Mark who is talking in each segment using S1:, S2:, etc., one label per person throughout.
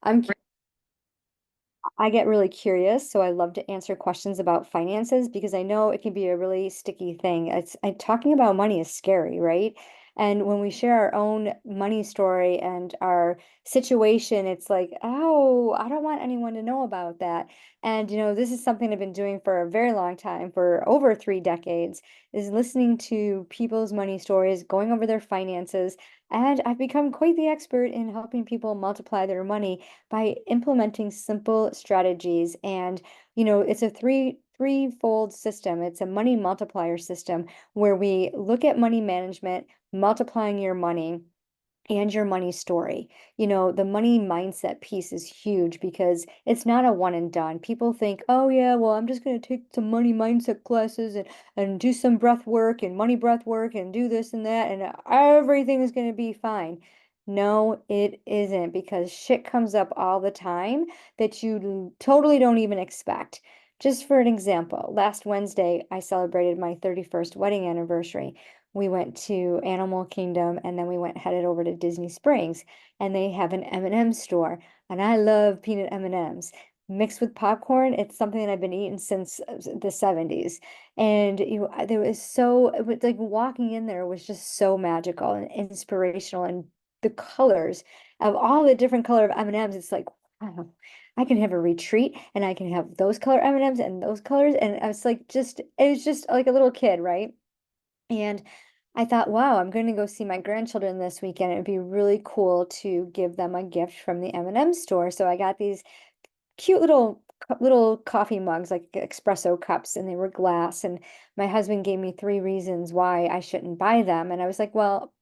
S1: I'm I get really curious, so I love to answer questions about finances because I know it can be a really sticky thing. Talking about money is scary, right? And when we share our own money story and our situation, it's like, oh, I don't want anyone to know about that. And this is something I've been doing for a very long time, for over 3 decades, is listening to people's money stories, going over their finances, and I've become quite the expert in helping people multiply their money by implementing simple strategies. And it's a threefold system. It's a money multiplier system where we look at money management, multiplying your money and your money story. The money mindset piece is huge because it's not a one and done. People think, oh yeah, well, I'm just going to take some money mindset classes and do some breath work and money breath work and do this and that, and everything is going to be fine. No, it isn't, because shit comes up all the time that you totally don't even expect. Just for an example, last Wednesday, I celebrated my 31st wedding anniversary. We went to Animal Kingdom, and then we went headed over to Disney Springs, and they have an M&M store, and I love peanut M&Ms mixed with popcorn. It's something that I've been eating since the 70s. And there was it was like walking in there was just so magical and inspirational, and the colors of all the different color of M&Ms, it's like, wow, I can have a retreat and I can have those color M&Ms and those colors. And I was like, it was just like a little kid, right? And I thought, wow, I'm going to go see my grandchildren this weekend. It'd be really cool to give them a gift from the M&M store. So I got these cute little coffee mugs, like espresso cups, and they were glass. And my husband gave me 3 reasons why I shouldn't buy them. And I was like, well,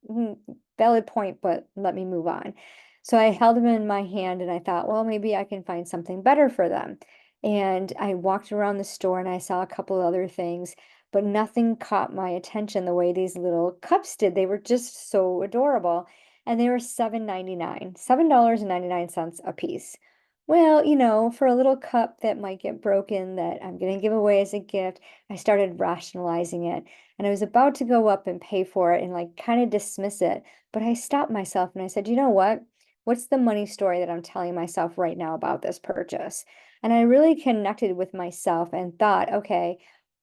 S1: valid point, but let me move on. So I held them in my hand and I thought, well, maybe I can find something better for them. And I walked around the store and I saw a couple of other things, but nothing caught my attention the way these little cups did. They were just so adorable. And they were $7.99, $7.99 a piece. Well, for a little cup that might get broken that I'm going to give away as a gift, I started rationalizing it. And I was about to go up and pay for it and like kind of dismiss it. But I stopped myself and I said, you know what? What's the money story that I'm telling myself right now about this purchase? And I really connected with myself and thought, okay,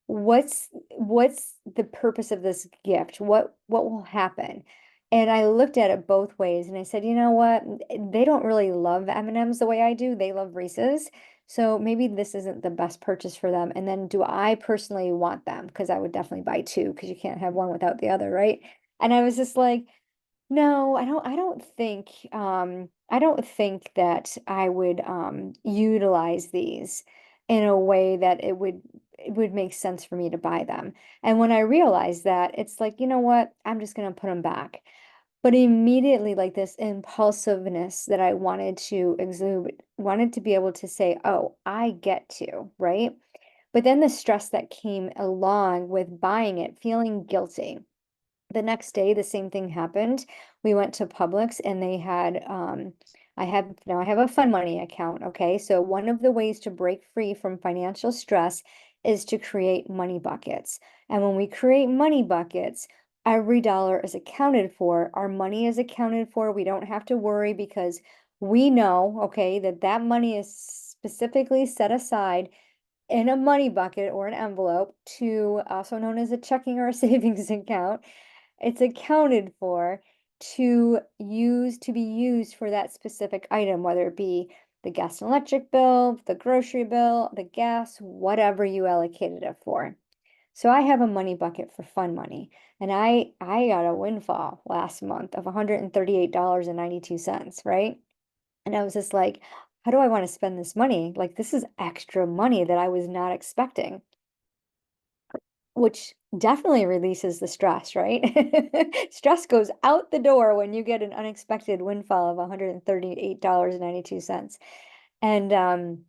S1: what's the purpose of this gift? What will happen? And I looked at it both ways and I said, you know what? They don't really love M&Ms the way I do. They love Reese's. So maybe this isn't the best purchase for them. And then do I personally want them? Because I would definitely buy two because you can't have one without the other, right? And I was just like, no, I don't think that I would utilize these in a way that it would make sense for me to buy them. And when I realized that, it's like, you know what? I'm just gonna put them back. But immediately, like this impulsiveness that I wanted to exude, wanted to be able to say, oh, I get to, right? But then the stress that came along with buying it, feeling guilty. The next day, the same thing happened. We went to Publix and they had, I have a fun money account. Okay. So one of the ways to break free from financial stress is to create money buckets. And when we create money buckets, every dollar is accounted for. Our money is accounted for. We don't have to worry because we know, okay, that that money is specifically set aside in a money bucket or an envelope, to also known as a checking or a savings account. It's accounted for to be used for that specific item, whether it be the gas and electric bill, the grocery bill, the gas, whatever you allocated it for. So I have a money bucket for fun money, and I got a windfall last month of $138.92, right? And I was just like, how do I want to spend this money? Like, this is extra money that I was not expecting, which definitely releases the stress, right? Stress goes out the door when you get an unexpected windfall of $138.92. And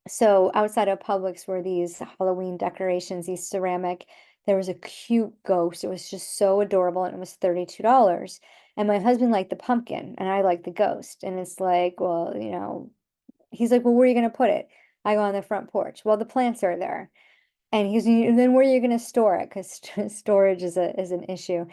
S1: so outside of Publix were these Halloween decorations, these ceramic. There was a cute ghost. It was just so adorable, and it was $32. And my husband liked the pumpkin, and I liked the ghost. And it's like, well, he's like, well, where are you going to put it? I go on the front porch. Well, the plants are there. And then where are you going to store it? Because storage is an issue.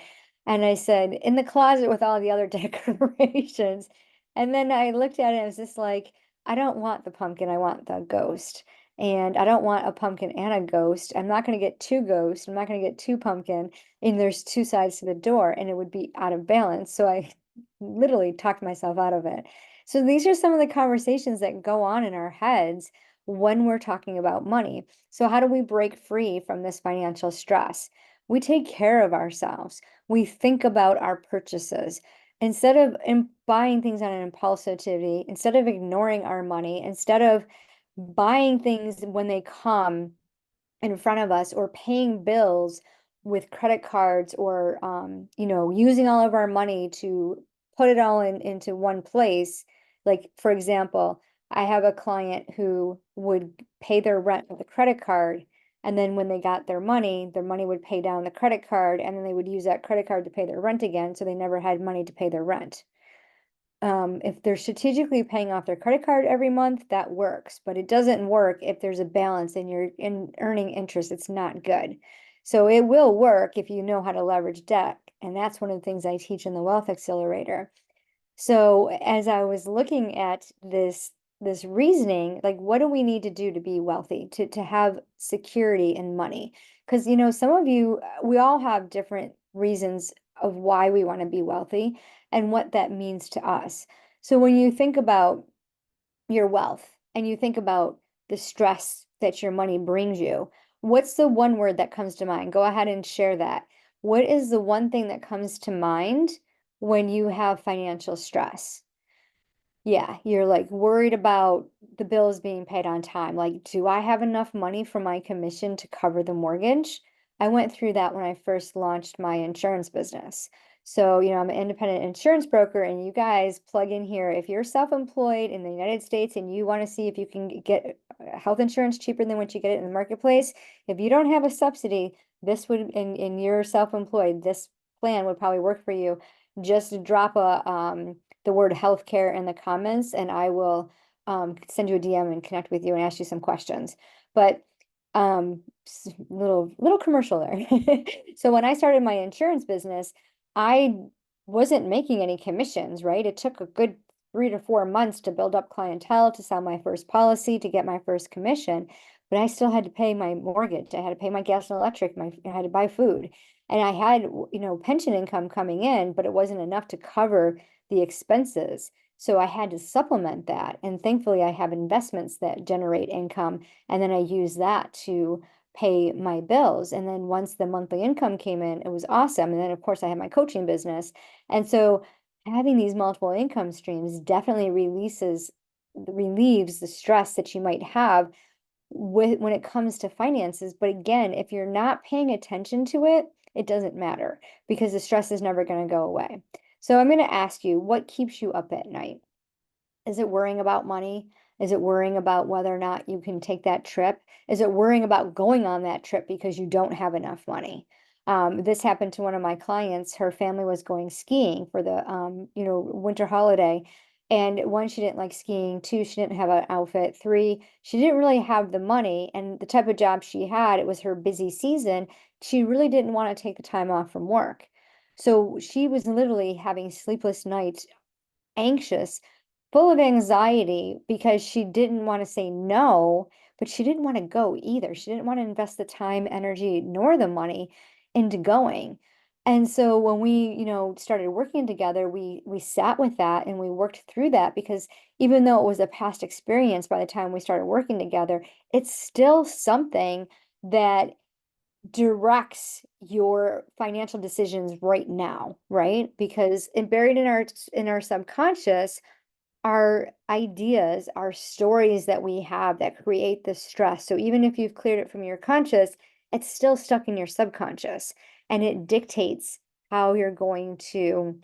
S1: And I said, in the closet with all the other decorations. And then I looked at it and it was just like, I don't want the pumpkin, I want the ghost. And I don't want a pumpkin and a ghost. I'm not going to get two ghosts. I'm not going to get two pumpkin. And there's two sides to the door, and it would be out of balance. So I literally talked myself out of it. So these are some of the conversations that go on in our heads when we're talking about money. So how do we break free from this financial stress? We take care of ourselves. We think about our purchases. Instead of buying things on an impulsivity, instead of ignoring our money, instead of buying things when they come in front of us or paying bills with credit cards or using all of our money to put it all into one place. Like, for example, I have a client who would pay their rent with a credit card, and then when they got their money would pay down the credit card, and then they would use that credit card to pay their rent again, so they never had money to pay their rent. If they're strategically paying off their credit card every month, that works, but it doesn't work if there's a balance and you're in earning interest. It's not good. So it will work if you know how to leverage debt. And that's one of the things I teach in the Wealth Accelerator. So as I was looking at this reasoning, like what do we need to do to be wealthy, to have security in money? Because some of you, we all have different reasons of why we want to be wealthy and what that means to us. So when you think about your wealth and you think about the stress that your money brings you, what's the one word that comes to mind? Go ahead and share that. What is the one thing that comes to mind when you have financial stress? Yeah, you're like worried about the bills being paid on time. Like, do I have enough money from my commission to cover the mortgage? I went through that when I first launched my insurance business. So, I'm an independent insurance broker, and you guys plug in here. If you're self-employed in the United States and you want to see if you can get health insurance cheaper than what you get it in the marketplace, if you don't have a subsidy, this would, and you're self-employed, this plan would probably work for you. Just drop the word healthcare in the comments, and I will send you a DM and connect with you and ask you some questions. But little commercial there. So when I started my insurance business, I wasn't making any commissions, right? It took a good 3 to 4 months to build up clientele, to sell my first policy, to get my first commission. But I still had to pay my mortgage. I had to pay my gas and electric. I had to buy food. And I had, pension income coming in, but it wasn't enough to cover the expenses. So I had to supplement that. And thankfully, I have investments that generate income. And then I use that to pay my bills. And then once the monthly income came in, it was awesome. And then, of course, I had my coaching business. And so having these multiple income streams definitely relieves the stress that you might have when it comes to finances. But again, if you're not paying attention to it, it doesn't matter because the stress is never going to go away. So I'm going to ask you, what keeps you up at night? Is it worrying about money? Is it worrying about whether or not you can take that trip? Is it worrying about going on that trip because you don't have enough money? This happened to one of my clients. Her family was going skiing for the winter holiday. And one, she didn't like skiing. Two, she didn't have an outfit. Three, she didn't really have the money. And the type of job she had, it was her busy season. She really didn't want to take the time off from work. So she was literally having sleepless nights, anxious, full of anxiety because she didn't want to say no, but she didn't want to go either. She didn't want to invest the time, energy, nor the money into going. And so when we, started working together, we sat with that and we worked through that because even though it was a past experience by the time we started working together, it's still something that directs your financial decisions right now, right? Because buried in our subconscious are ideas, are stories that we have that create the stress. So even if you've cleared it from your conscious, it's still stuck in your subconscious and it dictates how you're going to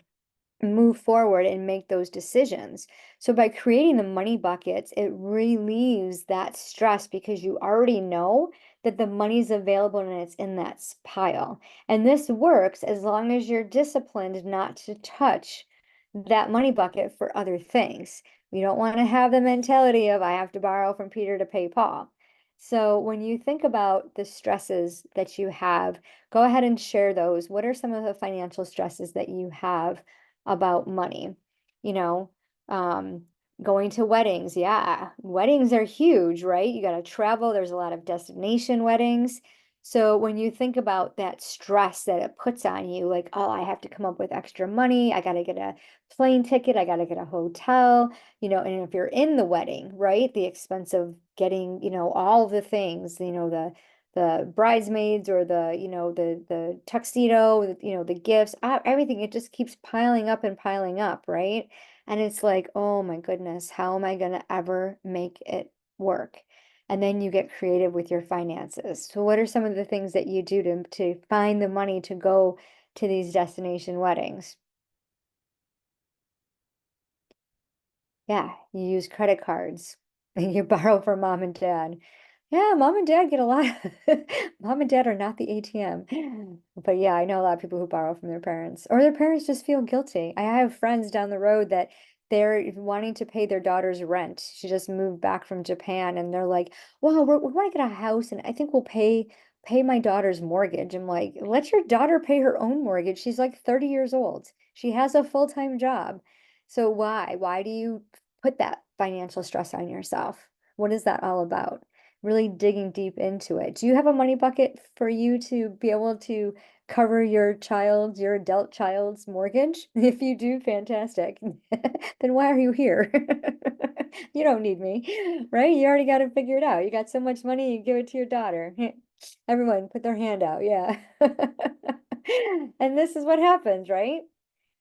S1: move forward and make those decisions. So by creating the money buckets, it relieves that stress because you already know that the money's available and it's in that pile. And this works as long as you're disciplined not to touch that money bucket for other things. You don't want to have the mentality of I have to borrow from Peter to pay Paul. So when you think about the stresses that you have, go ahead and share those. What are some of the financial stresses that you have about money? You know, Um, Going to weddings. Yeah, weddings are huge, right? You got to travel. There's a lot of destination weddings. So when you think about that stress that it puts on you, like, oh, I have to come up with extra money. I got to get a plane ticket. I got to get a hotel, and if you're in the wedding, right? The expense of getting, all the things, the bridesmaids or the tuxedo, the gifts, everything, it just keeps piling up and piling up, right? And it's like, oh my goodness, how am I going to ever make it work? And then you get creative with your finances. So what are some of the things that you do to find the money to go to these destination weddings? Yeah, you use credit cards. You borrow from mom and dad. Yeah, mom and dad get a lot. Mom and dad are not the ATM. But yeah, I know a lot of people who borrow from their parents, or their parents just feel guilty. I have friends down the road that they're wanting to pay their daughter's rent. She just moved back from Japan, and they're like, "Well, we want to get a house, and I think we'll pay my daughter's mortgage." I'm like, "Let your daughter pay her own mortgage. She's like 30 years old. She has a full-time job." So why? Why do you put that financial stress on yourself? What is that all about? Really digging deep into it. Do you have a money bucket for you to be able to cover your adult child's mortgage? If you do, fantastic. Then why are you here? You don't need me, right? You already got it figured out. You got so much money, you give it to your daughter. Everyone put their hand out. Yeah. And this is what happens, right?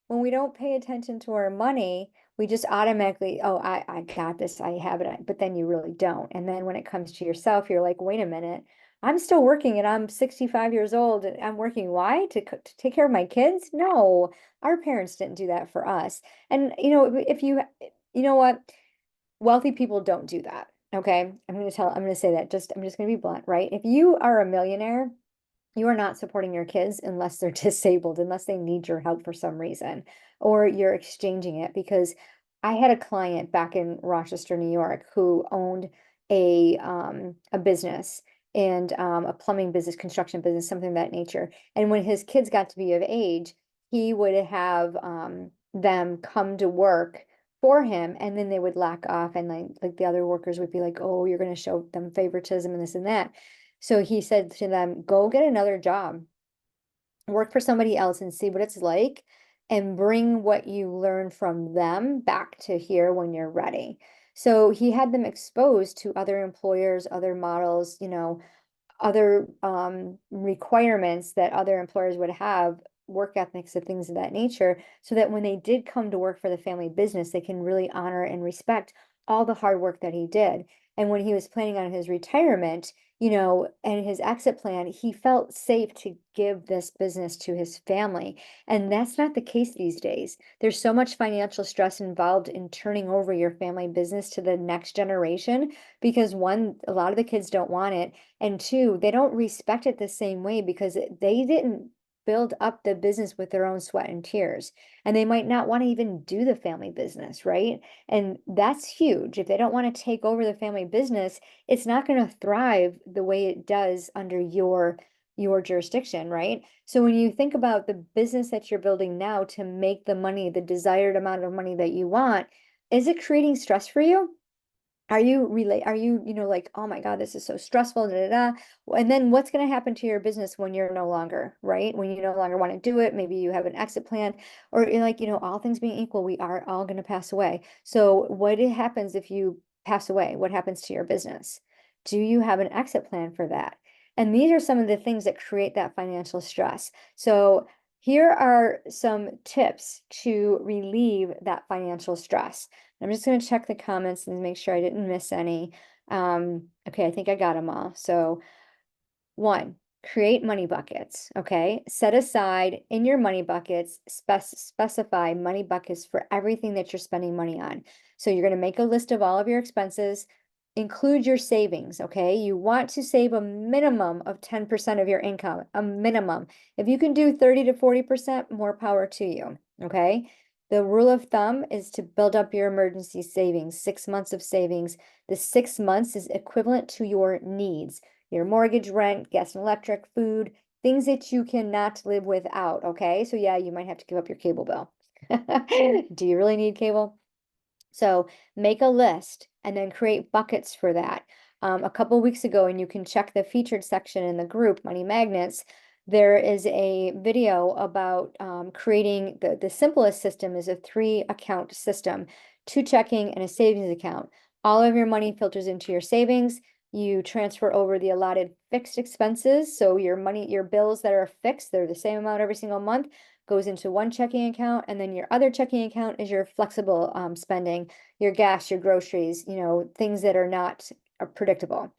S1: When we don't pay attention to our money, we just automatically, oh, I got this, I have it, but then you really don't. And then when it comes to yourself, you're like, wait a minute, I'm still working and I'm 65 years old and I'm working. Why? To take care of my kids? No, our parents didn't do that for us. And if you know what, wealthy people don't do that. Okay. I'm going to say that I'm just going to be blunt, right? If you are a millionaire, you are not supporting your kids unless they're disabled, unless they need your help for some reason, or you're exchanging it. Because I had a client back in Rochester, New York, who owned a business and a plumbing business, construction business, something of that nature. And when his kids got to be of age, he would have them come to work for him, and then they would lack off, and like the other workers would be like, "Oh, you're going to show them favoritism and this and that." So he said to them, go get another job, work for somebody else and see what it's like, and bring what you learn from them back to here when you're ready. So he had them exposed to other employers, other models, other requirements that other employers would have, work ethics and things of that nature, so that when they did come to work for the family business, they can really honor and respect all the hard work that he did. And when he was planning on his retirement, and his exit plan, he felt safe to give this business to his family. And that's not the case these days. There's so much financial stress involved in turning over your family business to the next generation because one, a lot of the kids don't want it, and two, they don't respect it the same way because they didn't build up the business with their own sweat and tears. And they might not want to even do the family business, right? And that's huge. If they don't want to take over the family business, it's not going to thrive the way it does under your jurisdiction, right? So when you think about the business that you're building now to make the money, the desired amount of money that you want, is it creating stress for you? Are you, like, oh my God, this is so stressful, da, da, da. And then what's going to happen to your business when you're no longer, right? When you no longer want to do it, maybe you have an exit plan, or you're like, all things being equal, we are all going to pass away. So what happens if you pass away? What happens to your business? Do you have an exit plan for that? And these are some of the things that create that financial stress. So here are some tips to relieve that financial stress. I'm just going to check the comments and make sure I didn't miss any. Okay, I think I got them all. So one, create money buckets. Okay, set aside in your money buckets, specify money buckets for everything that you're spending money on. So you're going to make a list of all of your expenses, include your savings. Okay, you want to save a minimum of 10% of your income, a minimum. If you can do 30 to 40%, more power to you. Okay. The rule of thumb is to build up your emergency savings, 6 months of savings. The 6 months is equivalent to your needs, your mortgage, rent, gas and electric, food, things that you cannot live without. Okay. So yeah, you might have to give up your cable bill. Do you really need cable? So make a list and then create buckets for that. A couple weeks ago, and you can check the featured section in the group, Money Magnets, there is a video about creating the simplest system is a 3 account system, 2 checking and a savings account. All of your money filters into your savings. You transfer over the allotted fixed expenses. So your money, your bills that are fixed, they're the same amount every single month, goes into one checking account, and then your other checking account is your flexible spending, your gas, your groceries, things that are not predictable.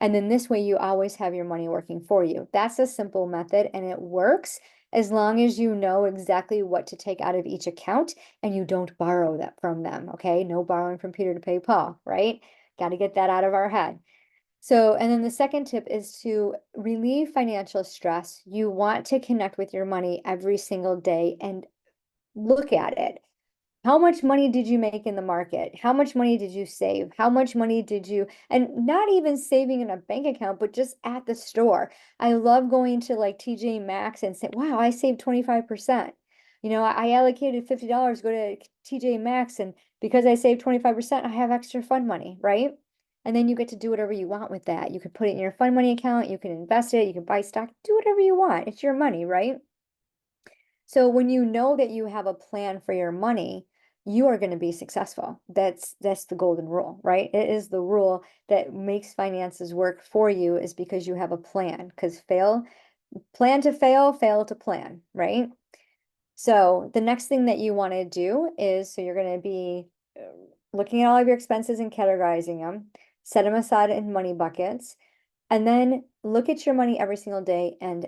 S1: And then this way you always have your money working for you. That's a simple method and it works as long as you know exactly what to take out of each account and you don't borrow that from them. Okay. No borrowing from Peter to pay Paul, right? Got to get that out of our head. So, and then the second tip is to relieve financial stress. You want to connect with your money every single day and look at it. How much money did you make in the market? How much money did you save? How much money did you, and not even saving in a bank account, but just at the store. I love going to like TJ Maxx and say, wow, I saved 25%. I allocated $50 to go to TJ Maxx, and because I saved 25%, I have extra fund money, right? And then you get to do whatever you want with that. You can put it in your fund money account, you can invest it, you can buy stock, do whatever you want. It's your money, right? So when you know that you have a plan for your money, you are going to be successful. That's the golden rule, right? It is the rule that makes finances work for you is because you have a plan. Because plan to fail, fail to plan, right? So the next thing that you want to do is, so you're going to be looking at all of your expenses and categorizing them, set them aside in money buckets. And then look at your money every single day and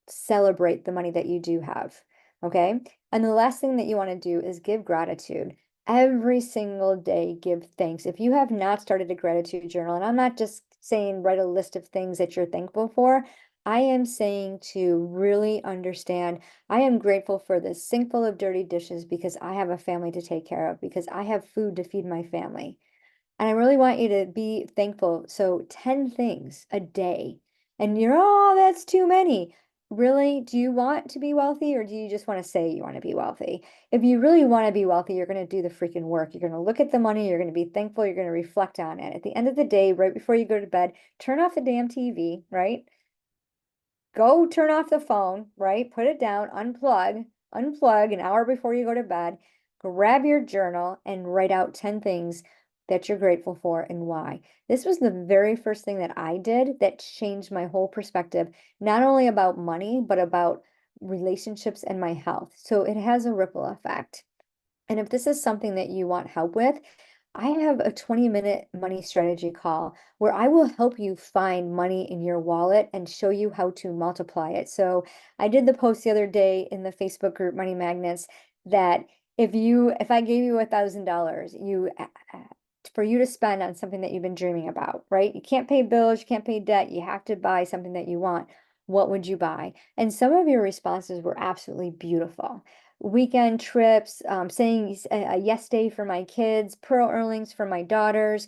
S1: celebrate the money that you do have. Okay. And the last thing that you want to do is give gratitude. Every single day, give thanks. If you have not started a gratitude journal, and I'm not just saying write a list of things that you're thankful for, I am saying to really understand I am grateful for this sink full of dirty dishes because I have a family to take care of, because I have food to feed my family. And I really want you to be thankful. So 10 things a day. And you're, oh, that's too many. Really? Do you want to be wealthy or do you just want to say you want to be wealthy? If you really want to be wealthy, you're going to do the freaking work. You're going to look at the money, you're going to be thankful, you're going to reflect on it. At the end of the day, right before you go to bed, turn off the damn TV, right? Go turn off the phone, right? Put it down, unplug an hour before you go to bed, grab your journal and write out 10 things that you're grateful for and why. This was the very first thing that I did that changed my whole perspective, not only about money, but about relationships and my health. So it has a ripple effect. And if this is something that you want help with, I have a 20-minute money strategy call where I will help you find money in your wallet and show you how to multiply it. So I did the post the other day in the Facebook group Money Magnets that if I gave you $1,000, for you to spend on something that you've been dreaming about, right? You can't pay bills, you can't pay debt, you have to buy something that you want. What would you buy? And some of your responses were absolutely beautiful. Weekend trips, saying a yes day for my kids, pearl earrings for my daughters,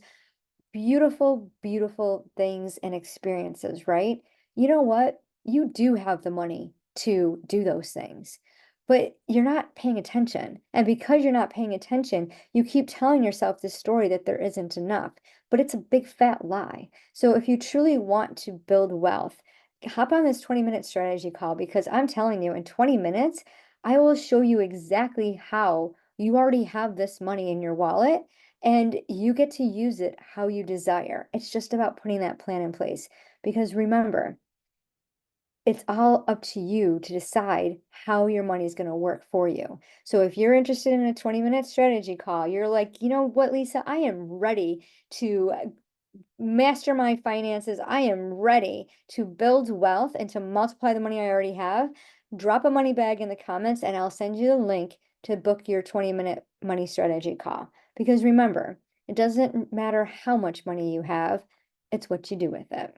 S1: beautiful, beautiful things and experiences, right? You know what? You do have the money to do those things, but you're not paying attention. And because you're not paying attention, you keep telling yourself this story that there isn't enough, but it's a big fat lie. So if you truly want to build wealth, hop on this 20-minute strategy call because I'm telling you, in 20 minutes, I will show you exactly how you already have this money in your wallet and you get to use it how you desire. It's just about putting that plan in place. Because remember, it's all up to you to decide how your money is going to work for you. So if you're interested in a 20-minute strategy call, you're like, you know what, Lisa, I am ready to master my finances. I am ready to build wealth and to multiply the money I already have. Drop a money bag in the comments and I'll send you the link to book your 20-minute money strategy call. Because remember, it doesn't matter how much money you have, it's what you do with it.